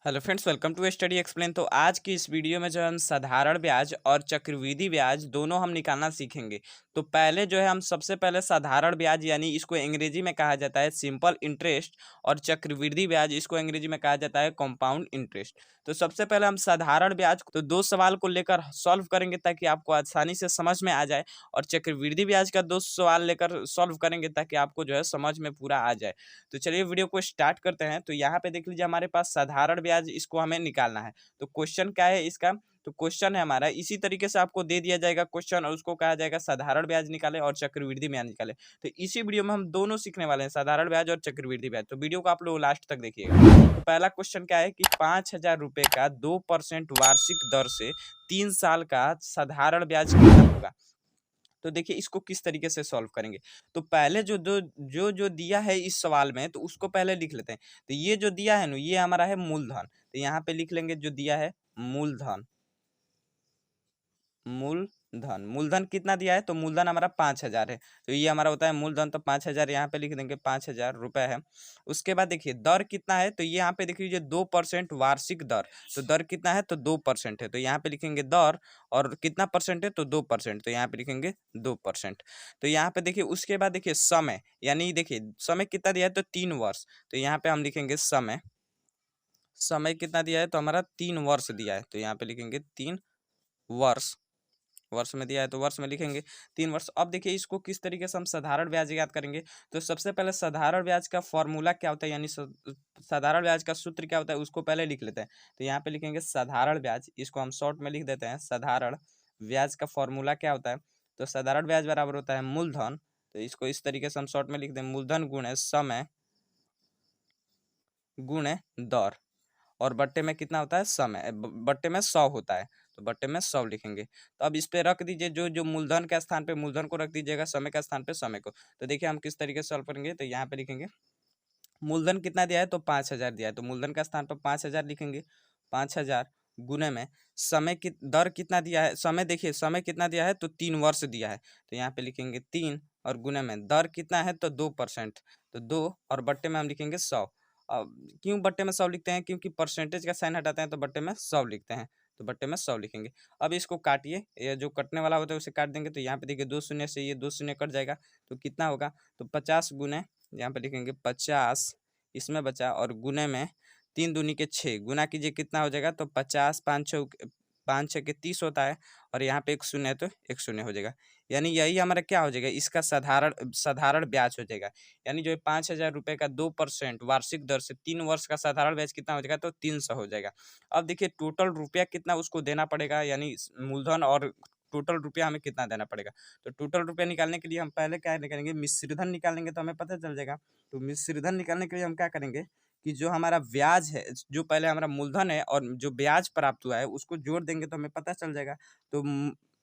Hello friends, welcome to study explain. तो आज की इस वीडियो में जो है हम साधारण ब्याज और चक्रवृद्धि ब्याज दोनों हम निकालना सीखेंगे। तो पहले जो है हम सबसे पहले साधारण ब्याज यानी इसको अंग्रेजी में कहा जाता है सिंपल इंटरेस्ट, और चक्रवृद्धि ब्याज इसको अंग्रेजी में कहा जाता है कंपाउंड इंटरेस्ट। तो सबसे पहले हम साधारण ब्याज तो दो सवाल को लेकर सॉल्व करेंगे ताकि आपको आसानी से समझ में आ जाए, और चक्रवृद्धि ब्याज का दो सवाल लेकर सॉल्व करेंगे ताकि आपको जो है समझ में पूरा आ जाए। तो चलिए वीडियो को स्टार्ट करते हैं। तो यहाँ पे देख लीजिए हमारे पास साधारण ब्याज इसको हमें निकालना है। तो क्वेश्चन क्या है इसका? तो क्वेश्चन है हमारा इसी तरीके से आपको दे दिया जाएगा क्वेश्चन, और उसको कहा जाएगा साधारण ब्याज निकाले और चक्रवृद्धि ब्याज निकाले। तो इसी वीडियो में हम दोनों सीखने वाले हैं, साधारण ब्याज और चक्रवृद्धि ब्याज। तो वीडियो को आप लोग लास्ट तक देखिएगा। तो पहला क्वेश्चन क्या है कि 5,000 रुपए का 2% वार्षिक दर से 3 साल का साधारण ब्याज कितना होगा। तो देखिए इसको किस तरीके से सॉल्व करेंगे। तो पहले जो दिया है इस सवाल में, तो उसको पहले लिख लेते हैं। तो ये जो दिया है ना, ये हमारा है मूलधन। तो यहाँ पे लिख लेंगे जो दिया है मूलधन। मूलधन मूलधन कितना दिया है? तो मूलधन हमारा 5,000 है। तो ये हमारा होता है मूलधन। तो 5,000 यहाँ पे लिख देंगे, 5,000 रुपए है। उसके बाद देखिए दर कितना है, तो ये यहाँ पे देख लीजिए 2% वार्षिक दर। तो दर कितना है? तो 2% है। तो यहाँ पे लिखेंगे दर, और कितना परसेंट है? तो 2%। तो यहाँ पे लिखेंगे 2%। तो यहाँ पे देखिए उसके बाद देखिए समय, यानी देखिए समय कितना दिया है? तो 3 वर्ष। तो यहाँ पे हम लिखेंगे समय। समय कितना दिया है? तो हमारा 3 वर्ष दिया है। तो यहाँ पे लिखेंगे 3 वर्ष। वर्ष में दिया है तो वर्ष में लिखेंगे 3 वर्ष। अब देखिए इसको किस तरीके से हम साधारण ब्याज याद करेंगे। तो सबसे पहले साधारण ब्याज का फॉर्मूला क्या होता है, यानी साधारण ब्याज का सूत्र क्या होता है, उसको पहले लिख लेते हैं। तो यहाँ पे लिखेंगे साधारण ब्याज, इसको हम शॉर्ट में लिख देते हैं। साधारण ब्याज का फॉर्मूला क्या होता है? तो साधारण ब्याज बराबर होता है मूलधन। तो इसको इस तरीके से हम शॉर्ट में लिख दें, मूलधन गुणे समय गुणे दर, और बट्टे में कितना होता है? समय। बट्टे में 100 होता है। तो बट्टे में 100 लिखेंगे। तो अब इस पे रख दीजिए, जो जो मूलधन के स्थान पे मूलधन को रख दीजिएगा, समय के स्थान पे समय को। तो देखिए हम किस तरीके से सॉल्व करेंगे। तो यहाँ पे लिखेंगे मूलधन कितना दिया है? तो 5,000 दिया है। तो मूलधन का स्थान पर 5,000 लिखेंगे। 5,000 गुने में समय की दर कितना दिया है? समय देखिए समय कितना दिया है? तो 3 वर्ष दिया है। तो यहाँ पे लिखेंगे 3, और गुने में दर कितना है? तो 2%। तो 2, और बट्टे में हम लिखेंगे 100। अब क्यों बट्टे में 100 लिखते हैं? क्योंकि परसेंटेज का साइन हटाते हैं तो बट्टे में 100 लिखते हैं। तो बट्टे में 100 लिखेंगे। अब इसको काटिए, ये जो कटने वाला होता है उसे काट देंगे। तो यहाँ पे देखिए 2 शून्य से ये 2 शून्य कट जाएगा। तो कितना होगा? तो 50 गुने, यहाँ पे लिखेंगे 50, इसमें बचा, और गुने में 3 दूनी के 6, गुना कीजिए कितना हो जाएगा? तो 50, 5 6 के 30 होता है, और यहाँ पे एक शून्य है तो एक शून्य हो जाएगा। यानी यही हमारा क्या हो जाएगा? इसका साधारण साधारण ब्याज हो जाएगा। यानी जो 5,000 रुपये का 2% वार्षिक दर से 3 वर्ष का साधारण ब्याज कितना हो जाएगा? तो 300 हो जाएगा। अब देखिए टोटल रुपया कितना उसको देना पड़ेगा, यानी मूलधन और टोटल रुपया हमें कितना देना पड़ेगा। तो टोटल रुपया निकालने के लिए हम पहले क्या निकालेंगे? मिश्रधन निकालेंगे, तो हमें पता चल जाएगा। तो मिश्रधन निकालने के लिए हम क्या करेंगे कि जो हमारा ब्याज है, जो पहले हमारा मूलधन है और जो ब्याज प्राप्त हुआ है उसको जोड़ देंगे तो हमें पता चल जाएगा। तो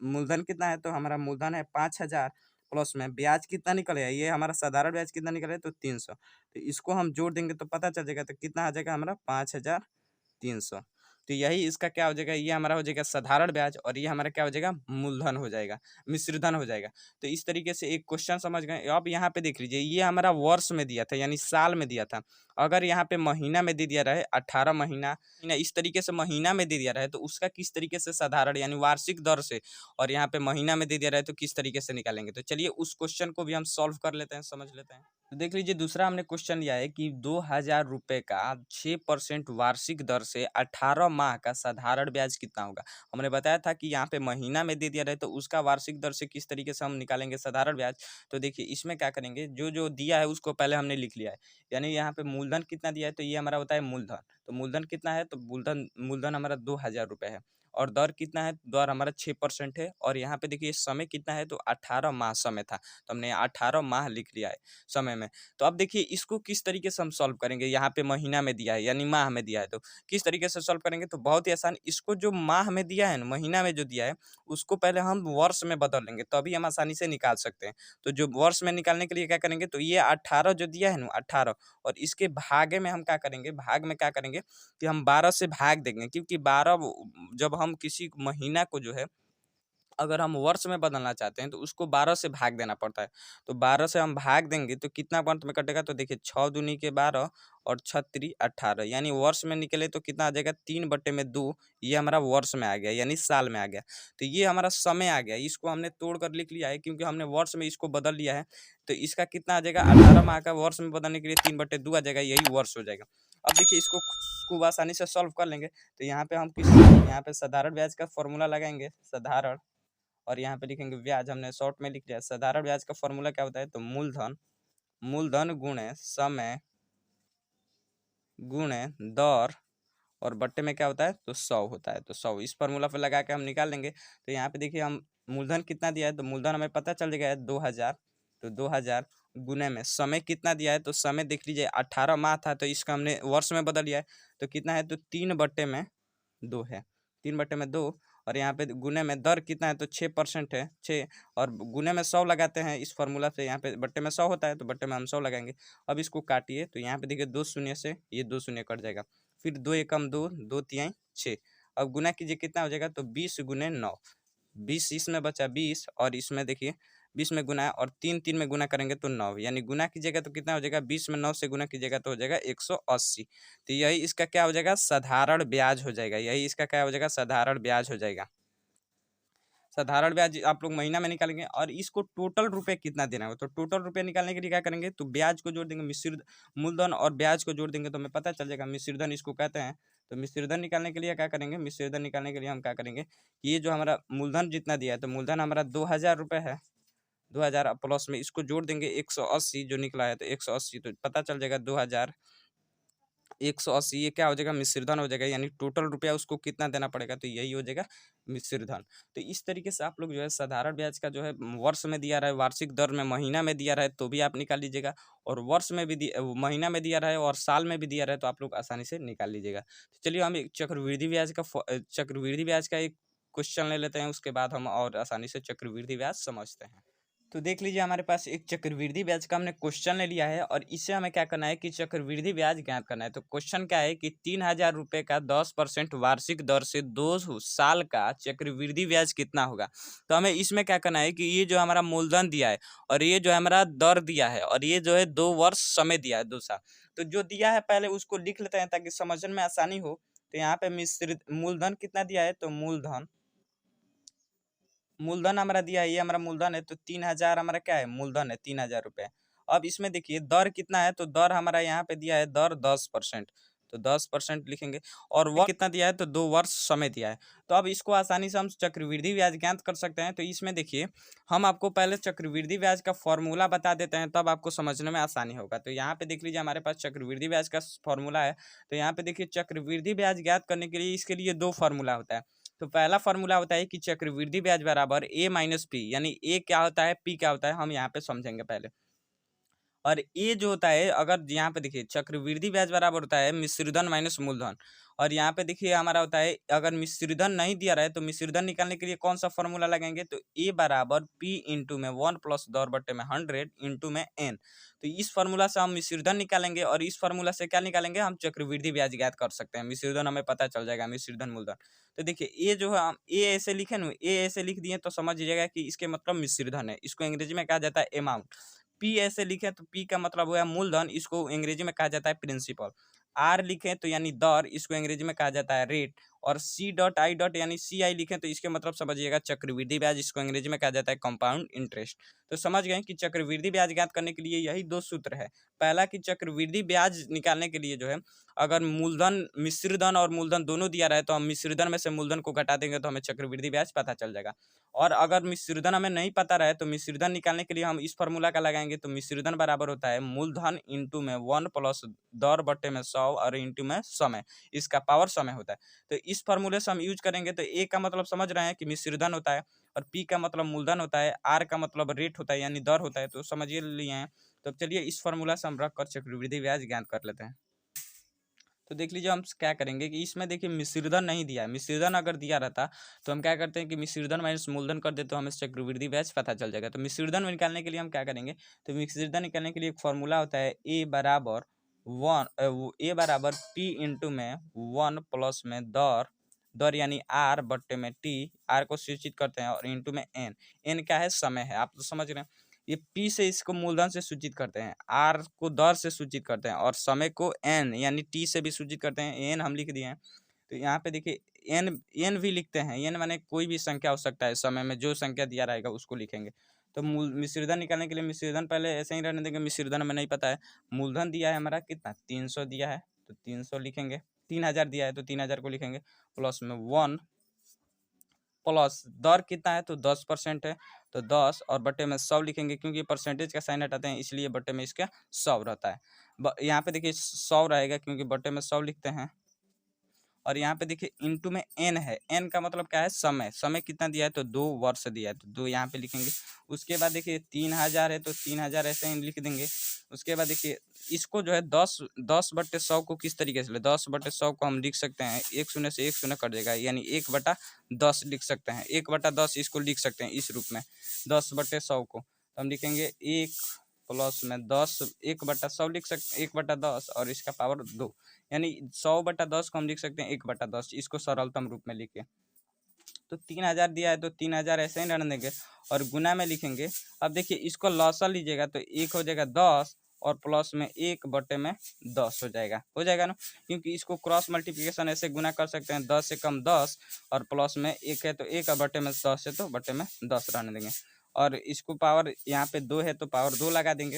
मूलधन कितना है? तो हमारा मूलधन है 5,000, प्लस में ब्याज कितना निकलेगा? ये हमारा साधारण ब्याज कितना निकलेगा? तो 300। तो इसको हम जोड़ देंगे तो पता चल जाएगा। तो कितना आ जाएगा हमारा? 5,300। तो यही इसका क्या हो जाएगा? ये हमारा हो जाएगा साधारण ब्याज, और ये हमारा क्या हो जाएगा? मूलधन हो जाएगा, मिश्रधन हो जाएगा। तो इस तरीके से एक क्वेश्चन समझ गए। अब यहाँ पे देख लीजिए, ये हमारा वर्ष में दिया था, यानी साल में दिया था। अगर यहाँ पे महीना में दे दिया रहे 18 महीना, इस तरीके से महीना में दे दिया रहे तो उसका किस तरीके से साधारण यानी वार्षिक दर से, और यहाँ पे महीना में दे दिया रहे तो किस तरीके से निकालेंगे। तो चलिए उस क्वेश्चन को भी हम सॉल्व कर लेते हैं, समझ लेते हैं। तो देख लीजिए दूसरा हमने क्वेश्चन लिया है कि 2,000 रुपये का 6% वार्षिक दर से 18 माह का साधारण ब्याज कितना होगा। हमने बताया था कि यहाँ पे महीना में दे दिया रहे तो उसका वार्षिक दर से किस तरीके से हम निकालेंगे साधारण ब्याज। तो देखिए इसमें क्या करेंगे, जो जो दिया है उसको पहले हमने लिख लिया है। यानी यहाँ पे मूलधन कितना दिया है? तो ये हमारा होता है मूलधन। तो मूलधन कितना है? तो मूलधन मूलधन हमारा 2,000 रुपये है। और दर कितना है? दर हमारा 6% है। और यहाँ पे देखिए समय कितना है? तो 18 माह समय था। तो हमने 18 माह लिख लिया है समय में। तो अब देखिए इसको किस तरीके से हम सॉल्व करेंगे। यहाँ पे महीना में दिया है यानी माह में दिया है, तो किस तरीके से सॉल्व करेंगे। तो बहुत ही आसान, इसको जो माह में दिया है ना, महीना में जो दिया है उसको पहले हम वर्ष में बदल लेंगे, तभी हम आसानी से निकाल सकते हैं। तो जो वर्ष में निकालने के लिए क्या करेंगे, तो ये 18 जो दिया है ना 18, और इसके भागे में हम क्या करेंगे, भाग में क्या करेंगे कि हम 12 से भाग देंगे। क्योंकि 12 जब हम किसी महीना को जो है अगर हम वर्ष में बदलना चाहते हैं तो उसको 12 से भाग देना पड़ता है। तो 12 से हम भाग देंगे तो कितना अंत में कटेगा, तो देखिए 6 दूनी के 12 और 6 त्रिक 18, यानी वर्ष में निकले तो कितना आ जाएगा 3/2, ये हमारा वर्ष में आ गया यानी साल में आ गया। तो ये हमारा समय आ गया, इसको हमने तोड़ कर लिख लिया है क्योंकि हमने वर्ष में इसको बदल लिया है। तो इसका कितना आ जाएगा 18 माह का वर्ष में बदलने के लिए 3/2 आ जाएगा, यही वर्ष हो जाएगा। अब देखिए इसको खूब आसानी से सॉल्व कर लेंगे। तो यहाँ पे हम यहाँ पे साधारण ब्याज का फॉर्मूला लगाएंगे, साधारण, और यहाँ पे लिखेंगे ब्याज, हमने शॉर्ट में लिख लिया। साधारण ब्याज का फॉर्मूला क्या होता है, तो मूलधन, मूलधन गुणे समय गुणे दर, और बट्टे में क्या होता है, तो 100 होता है। तो 100 इस फॉर्मूला पे लगा के हम निकाल लेंगे। तो यहाँ पे देखिए हम मूलधन कितना दिया है, तो मूलधन हमें पता चल जाएगा 2000। तो 2000 गुने में समय कितना दिया है, तो समय देख लीजिए 18 माह था, तो इसका हमने वर्ष में बदल लिया है। तो कितना है, तो 3/2 है, 3/2। और यहाँ पे गुने में दर कितना है, तो 6% है, 6, और गुने में 100 लगाते हैं इस फॉर्मूला से। यहाँ पे बट्टे में 100 होता है तो बट्टे में हम 100 लगाएंगे। अब इसको काटिए तो यहाँ पे देखिए 2 शून्य से ये 2 शून्य कट जाएगा, फिर 2 एकम 2, 2 तिहाई 6। अब गुना कीजिए कितना हो जाएगा, तो 20 गुने 9, 20 इसमें बचा 20, और इसमें देखिए 20 में गुना है और 3 3 में गुना करेंगे तो 9, यानी गुना कीजिएगा तो कितना हो जाएगा, 20 में 9 से गुना कीजिएगा तो हो जाएगा 180। तो यही इसका क्या हो जाएगा, साधारण ब्याज हो जाएगा। यही इसका क्या हो जाएगा, साधारण ब्याज हो जाएगा। साधारण ब्याज आप लोग महीना में निकालेंगे, और इसको टोटल रुपए कितना देना है, तो टोटल रुपए निकालने के लिए क्या करेंगे, तो ब्याज को जोड़ देंगे, मिश्रित मूलधन और ब्याज को जोड़ देंगे तो हमें पता चल जाएगा, मिश्रधन इसको कहते हैं। तो मिश्रधन निकालने के लिए क्या करेंगे, मिश्रधन निकालने के लिए हम क्या करेंगे कि ये जो हमारा मूलधन जितना दिया है, तो मूलधन हमारा 2000 रुपये है, 2000 प्लस में इसको जोड़ देंगे 180 जो निकला है, तो 180 तो पता चल जाएगा 2000 180, ये क्या हो जाएगा, मिश्रधन हो जाएगा, यानी टोटल रुपया उसको कितना देना पड़ेगा, तो यही हो जाएगा मिश्रधन। तो इस तरीके से आप लोग जो है साधारण ब्याज का जो है वर्ष में दिया रहा है, वार्षिक दर में महीना में दिया रहा है तो भी आप निकाल लीजिएगा, और वर्ष में भी महीना में दिया रहा है और साल में भी दिया रहा है तो आप लोग आसानी से निकाल लीजिएगा। तो चलिए हम एक चक्रवृद्धि ब्याज का एक क्वेश्चन ले लेते हैं, उसके बाद हम और आसानी से चक्रवृद्धि ब्याज समझते हैं। तो देख लीजिए हमारे पास एक चक्रवृद्धि ब्याज का हमने क्वेश्चन ले लिया है, और इससे हमें क्या करना है कि चक्रवृद्धि ब्याज ज्ञात करना है। तो क्वेश्चन क्या है कि 3000 रुपये का 10% वार्षिक दर से 2 साल का चक्रवृद्धि ब्याज कितना होगा। तो हमें इसमें क्या करना है कि ये जो हमारा मूलधन दिया है, और ये जो हमारा दर दिया है, और ये जो है 2 वर्ष समय दिया है, 2 साल। तो जो दिया है पहले उसको लिख लेते हैं ताकि समझने में आसानी हो। तो यहाँ पे मिश्रित मूलधन कितना दिया है, तो मूलधन मूलधन हमारा दिया है, ये हमारा मूलधन है, तो 3000 हमारा क्या है, मूलधन है 3000 रुपये। अब इसमें देखिए दर कितना है, तो दर हमारा यहाँ पे दिया है दर 10%, तो 10% लिखेंगे, और वह कितना दिया है, तो 2 वर्ष समय दिया है। तो अब इसको आसानी से हम चक्रवृद्धि ब्याज ज्ञात कर सकते हैं। तो इसमें देखिए हम आपको पहले चक्रवृद्धि ब्याज का फॉर्मूला बता देते हैं, तब आपको समझने में आसानी होगा। तो यहाँ पे देख लीजिए हमारे पास चक्रवृद्धि ब्याज का फॉर्मूला है। तो यहाँ पे देखिए चक्रवृद्धि ब्याज ज्ञात करने के लिए इसके लिए 2 फार्मूला होता है। तो पहला फार्मूला होता है कि चक्रवृद्धि ब्याज बराबर ए माइनस पी, यानी ए क्या होता है, पी क्या होता है, हम यहाँ पे समझेंगे पहले। और ये जो होता है, अगर यहाँ पे देखिए चक्रवृद्धि ब्याज बराबर होता है मिश्रधन माइनस मूलधन, और यहाँ पे देखिए हमारा होता है अगर मिश्रधन नहीं दिया रहा है तो मिश्रधन निकालने के लिए कौन सा फॉर्मूला लगाएंगे, तो ए बराबर पी इंटू में 1 प्लस दर बट्टे में 100 इंटू में एन। तो इस फार्मूला से हम मिश्रधन निकालेंगे, और इस फार्मूला से क्या निकालेंगे, हम चक्रवृद्धि ब्याज ज्ञात कर सकते हैं। मिश्रधन हमें पता चल जाएगा, मिश्रधन मूलधन। तो देखिए ये जो है हम ए ऐसे लिखे ना, ए ऐसे लिख दिए तो समझ लीजिएगा कि इसके मतलब मिश्रधन है, इसको अंग्रेजी में कहा जाता है अमाउंट। पी ऐसे लिखे तो पी का मतलब हुआ मूलधन, इसको अंग्रेजी में कहा जाता है प्रिंसिपल। आर लिखे तो यानी दर, इसको अंग्रेजी में कहा जाता है रेट। और सी डॉट आई डॉट यानी सी आई लिखें तो इसके मतलब समझिएगा चक्रवृद्धि ब्याज, इसको अंग्रेजी में कहा जाता है कंपाउंड इंटरेस्ट। तो समझ गए कि चक्रवृद्धि ब्याज ज्ञात करने के लिए यही 2 सूत्र है। पहला कि चक्रवृद्धि ब्याज निकालने के लिए जो है, अगर मूलधन मिश्रधन और मूलधन दोनों दिया रहे तो हम मिश्रधन में से मूलधन को घटा देंगे तो हमें चक्रवृद्धि ब्याज पता चल जाएगा। और अगर मिश्रधन हमें नहीं पता रहे तो मिश्रधन निकालने के लिए हम इस फॉर्मूला का लगाएंगे। तो मिश्रधन बराबर होता है मूलधन इंटू में 1 प्लस दर बट्टे में 100 और इंटू में समय, इसका पावर समय होता है। तो इस फॉर्मूले से हम यूज करेंगे। तो ए का मतलब समझ रहे हैं कि मिश्रधन होता है, और पी का मतलब मूलधन होता है, आर का मतलब रेट होता है यानी दर होता है। तो समझिए लिए हैं। तो चलिए इस फॉर्मूला से हम रख कर चक्रवृद्धि ब्याज ज्ञात कर लेते हैं। तो देख लीजिए हम क्या करेंगे कि इसमें देखिए मिश्रधन नहीं दिया है, मिश्रधन अगर दिया रहता तो हम क्या करते हैं कि मिश्रधन माइनस मूलधन कर देते तो हमें चक्रवृद्धि ब्याज पता चल जाएगा। तो मिश्रधन निकालने के लिए हम क्या करेंगे, तो मिश्रधन निकालने के लिए एक फॉर्मूला होता है ए बराबर 1, ए बराबर पी इंटू में 1 प्लस में दर दर यानी आर बट्टे में टी, आर को सूचित करते हैं और इंटू में एन, एन क्या है समय है, आप तो समझ रहे हैं। ये पी से इसको मूलधन से सूचित करते हैं, आर को दर से सूचित करते हैं और समय को एन यानी टी से भी सूचित करते हैं, एन हम लिख दिए हैं। तो यहाँ पे देखिए एन, एन भी लिखते हैं, एन माने कोई भी संख्या हो सकता है, समय में जो संख्या दिया रहेगा उसको लिखेंगे। तो मिश्रधन निकालने के लिए मिश्रधन पहले ऐसे ही रहने देंगे, मिश्रधन हमें नहीं पता है। मूलधन दिया है हमारा कितना 300 दिया है तो 300 लिखेंगे, 3000 दिया है तो 3000 को लिखेंगे, प्लस में 1 प्लस दर कितना है तो 10% है तो 10 और बटे में 100 लिखेंगे, क्योंकि परसेंटेज का साइन हटाते हैं इसलिए बटे में इसका 100 रहता है। यहाँ पे देखिए 100 रहेगा क्योंकि बटे में 100 लिखते हैं। और यहाँ पे देखिए इंटू में एन है, एन का मतलब क्या है समय, समय कितना दिया है तो 2 वर्ष दिया है तो 2 यहाँ पे लिखेंगे। उसके बाद देखिए 3000 है तो 3000 ऐसे ही लिख देंगे। उसके बाद देखिए इसको जो है 10/100 को किस तरीके से ले, 10/100 को हम लिख सकते हैं, एक शून्य से एक शून्य कट जाएगा यानी 1/10 लिख सकते हैं, 1/10 इसको लिख सकते हैं इस रूप में 10/100 को। तो हम लिखेंगे 1 प्लस में 10, 1/100 लिख सकते 1/10 और इसका पावर 2 यानी 100/10 को हम लिख सकते हैं 1/10, इसको सरलतम रूप में लिखे। तो 3000 दिया है तो 3000 ऐसे ही रहने देंगे और गुना में लिखेंगे। अब देखिए इसको लॉसा लीजिएगा तो 1 हो जाएगा 10 और प्लस में 1/10 हो जाएगा ना, क्योंकि इसको क्रॉस मल्टीप्लिकेशन ऐसे गुना कर सकते हैं, 10 से कम 10 और प्लस में 1 है तो 1 और बटे में 10 है तो बटे में 10 रहने देंगे। और इसको पावर यहाँ पे 2 है तो पावर 2 लगा देंगे।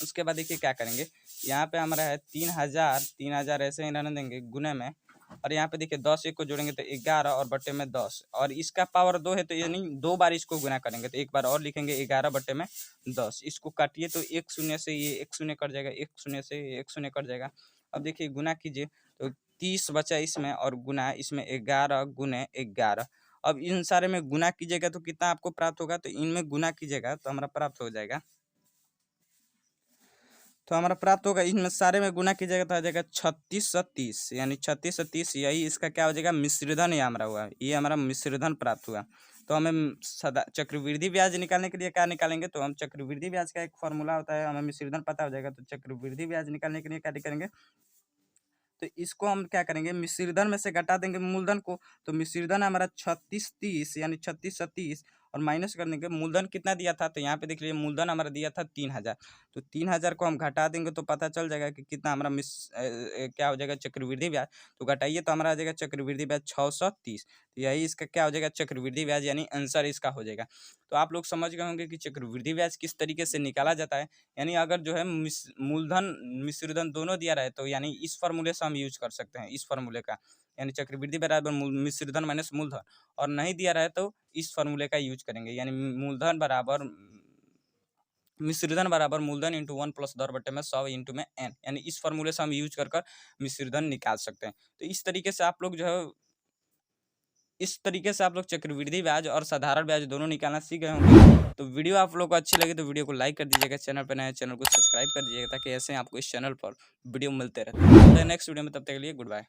उसके बाद देखिए क्या करेंगे, यहाँ पे हमारा है 3000 ऐसे ही रहने देंगे गुने में, और यहाँ पे देखिए 10 एक को जोड़ेंगे तो 11 और बटे में 10 और इसका पावर 2 है तो यानी 2 बार इसको गुना करेंगे तो एक बार और लिखेंगे 11 बटे में 10। इसको काटिए तो एक शून्य से ये एक शून्य कट जाएगा, एक शून्य से एक शून्य कट जाएगा। अब देखिए गुना कीजिए तो 30 बचा इसमें और गुना इसमें 11 गुने 11। अब इन सारे में गुना कीजिएगा तो कितना आपको प्राप्त होगा, तो इनमें गुना कीजिएगा तो हमारा प्राप्त हो जाएगा, तो हमारा प्राप्त होगा इनमें सारे में गुना कीजिएगा तो आ जाएगा 3630 यानी 3630, यही इसका क्या हो जाएगा मिश्रधन, ये हमारा हुआ, ये हमारा मिश्रधन प्राप्त हुआ। तो हमें सदा चक्रवृद्धि ब्याज निकालने के लिए क्या निकालेंगे, तो हम चक्रवृद्धि ब्याज का एक फॉर्मूला होता है, हमें मिश्रधन पता हो जाएगा तो चक्रवृद्धि ब्याज निकालने के लिए क्या करेंगे, तो इसको हम क्या करेंगे मिश्रधन में से घटा देंगे मूलधन को। तो मिश्रधन हमारा 3630 यानी 3630 और माइनस कर देंगे मूलधन कितना दिया था, तो यहाँ पे देख लीजिए मूलधन हमारा दिया था 3000, तो 3000 को हम घटा देंगे तो पता चल जाएगा कि कितना हमारा क्या हो जाएगा चक्रवृद्धि ब्याज। तो घटाइए तो हमारा आ जाएगा चक्रवृद्धि ब्याज 630, तो यही इसका क्या हो जाएगा चक्रवृद्धि ब्याज यानी आंसर इसका हो जाएगा। तो आप लोग समझ गए होंगे कि चक्रवृद्धि ब्याज किस तरीके से निकाला जाता है। यानी अगर जो है मूलधन मिश्रधन दोनों दिया रहे तो यानी इस फार्मूले से हम यूज कर सकते हैं, इस फार्मूले का यानी चक्रवृद्धि बराबर मिश्रधन माइनस मूलधन, और नहीं दिया रहे तो इस फार्मूले का यूज करेंगे यानी मूलधन बराबर मिश्रधन बराबर मूलधन इंटू 1 प्लस दर बटे में 100 इंटू में एन, यानी इस फार्मूले से हम यूज कर मिश्रधन निकाल सकते हैं। तो इस तरीके से आप लोग जो है चक्रवृद्धि ब्याज और साधारण ब्याज दोनों निकालना सीख गए होंगे। तो वीडियो आप लोग को अच्छी लगी तो वीडियो को लाइक कर दीजिएगा, चैनल पर नए चैनल को सब्सक्राइब कर दीजिएगा ताकि ऐसे आपको इस चैनल पर वीडियो मिलते रहते हैं। नेक्स्ट वीडियो में, तब तक के लिए गुड बाय।